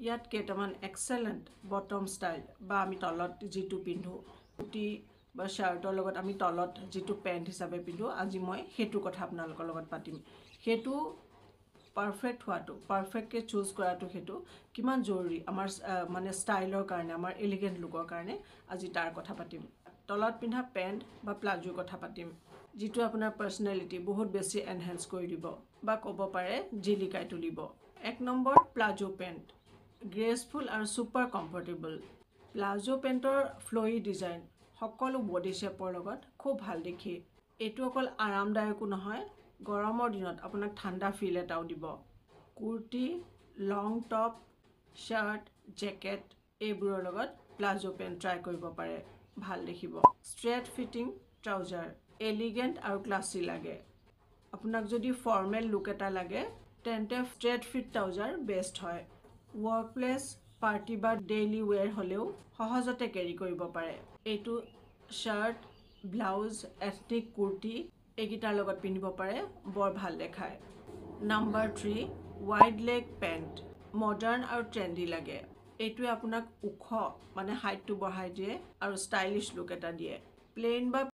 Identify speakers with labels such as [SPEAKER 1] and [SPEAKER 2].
[SPEAKER 1] ইয়াত কেইটামান excellent bottom style বা আমি তলত যিটো পিন্ধো কুৰ্তি বা শ্বাৰ্টৰ লগত আমি তলত যিটো পেণ্ট হিচাপে পিন্ধো আজি মই সেইটো কথা আপোনালোকৰ লগত পাতিম সেইটো পাৰফেক্ট হোৱাটো পাৰফেক্টকৈ চুজ কৰাটো সেইটো কিমান জৰুৰী আমাৰ মানে ষ্টাইলৰ কাৰণে আমাৰ এলিগেণ্ট লুকৰ কাৰণে আজি তাৰ কথা পাতিম তলত পিন্ধা পেণ্ট বা প্লাজোৰ কথা পাতিম যিটো আপোনাৰ পাৰ্চনেলিটি বহুত বেছি এনহেন্স কৰি দিব বা ক'ব পাৰে জিলিকাই তুলিব 1 নম্বৰ প্লাজো পেণ্ট গ্ৰেচফুল আৰু ছুপাৰ কমফৰ্টেবল প্লাজো পেণ্টৰ ফ্ল'য়ি ডিজাইন সকলো বডি শ্বেপৰ লগত খুব ভাল দেখি এইটো অকল আৰামদায়কো নহয় গৰমৰ দিনত আপোনাক ঠাণ্ডা ফিল এটাও দিব কুৰ্তি লং টপ শ্বাৰ্ট জেকেট এইবোৰৰ লগত প্লাজো পেণ্ট ট্ৰাই কৰিব পাৰে ভাল দেখিব ষ্ট্ৰেট ফিটিং ট্ৰাউজাৰ এলিগেণ্ট আৰু ক্লাছী লাগে আপোনাক যদি ফৰ্মেল লুক এটা লাগে তেন্তে ষ্ট্ৰেট ফিট ট্ৰাউজাৰ বেষ্ট হয় ৱৰ্ক প্লেছ পাৰ্টি বা ডেইলি ৱেৰ হ'লেও সহজতে কেৰি কৰিব পাৰে এইটো শ্বাৰ্ট ব্লাউজ এথনিক কুৰ্তি এইকেইটাৰ লগত পিন্ধিব পাৰে বৰ ভাল দেখায় number 3 wide leg pant modern আৰু ট্ৰেণ্ডি লাগে এইটোৱে আপোনাক ওখ মানে হাইটটো বঢ়াই দিয়ে আৰু ষ্টাইলিছ লুক এটা দিয়ে প্লেইন বা